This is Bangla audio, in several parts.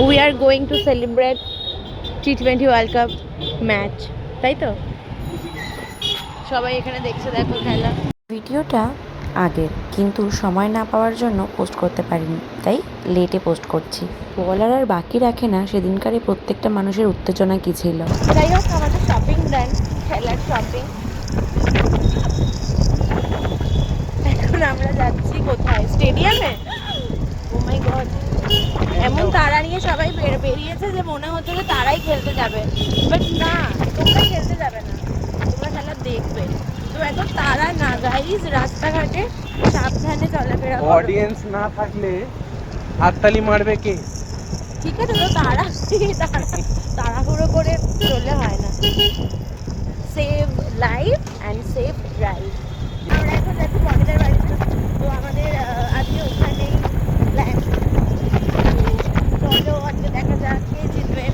We are going to celebrate T20 world cup match, তাই তো? সবাই এখানে দেখছে, দেখো খেলা। ভিডিওটা আগের, কিন্তু সময় না পাওয়ার জন্য পোস্ট করতে পারিনি, তাই লেটে পোস্ট করছি। বলার আর বাকি রাখে না সেদিনকারই প্রত্যেকটা মানুষের উত্তেজনা কী ছিল। যাই হোক, আমাদের শপিং দেন, খেলার শপিং। এখন আমরা যাচ্ছি কোথায়? স্টেডিয়ামে। ও মাই গড, এমন তারা নিয়ে সবাই বেরিয়েছে যে মনে হচ্ছে যে তারাই খেলতে যাবে, বাট না, তোমরা খেলতে যাবে না, তোমরা খেলা দেখবে। তো এত তারা না গাইজ, রাস্তাঘাটে সাবধানে চলাফেরা করো। অডিয়েন্স না থাকলে হাততালি মারবে কে? ঠিক আছে, তো তাড়াহুড়ো করে চললে হয় না। Save life and save drive. আমরা এখন যাচ্ছি বনেদের বাড়িতে। তো আমাদের আজকে ওখানেই প্ল্যান। চলো আজকে দেখা যাক কে জিতবে।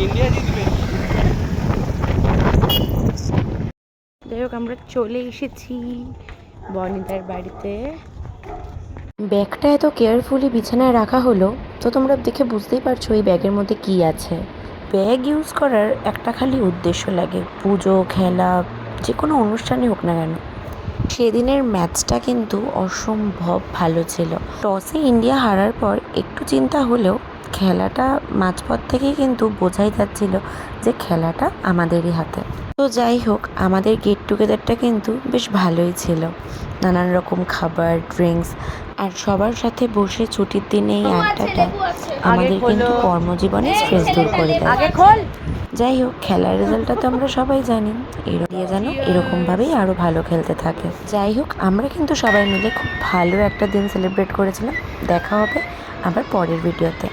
ইন্ডিয়া জিতবে। যাই হোক, আমরা চলে এসেছি বনিদার বাড়িতে। ব্যাগটা এত কেয়ারফুলি বিছানায় রাখা হলো, তো তোমরা দেখে বুঝতেই পারছো এই ব্যাগের মধ্যে কী আছে। ব্যাগ ইউজ করার একটা খালি উদ্দেশ্য লাগে, পুজো, খেলা, যে কোনো অনুষ্ঠানই হোক না কেন। সেদিনের ম্যাচটা কিন্তু অসম্ভব ভালো ছিল। টসে ইন্ডিয়া হারার পর একটু চিন্তা হলেও খেলাটা মাঝপথ থেকেই কিন্তু বোঝাই যাচ্ছিল যে খেলাটা আমাদেরই হাতে। তো যাই হোক, আমাদের গেট টুগেদারটা কিন্তু বেশ ভালোই ছিল। নানান রকম খাবার, ড্রিঙ্কস, আর সবার সাথে বসে ছুটির দিনে এই আড্ডাটা আমাদের কিন্তু কর্মজীবনে স্ট্রেস দূর করে দেয়। যাই হোক, খেলার রেজাল্টটা তো আমরা সবাই জানি, এরকমভাবেই আরও ভালো খেলতে থাকে। যাই হোক, আমরা কিন্তু সবাই মিলে খুব ভালো একটা দিন সেলিব্রেট করেছিলাম। দেখা হবে আবার পরের ভিডিওতে।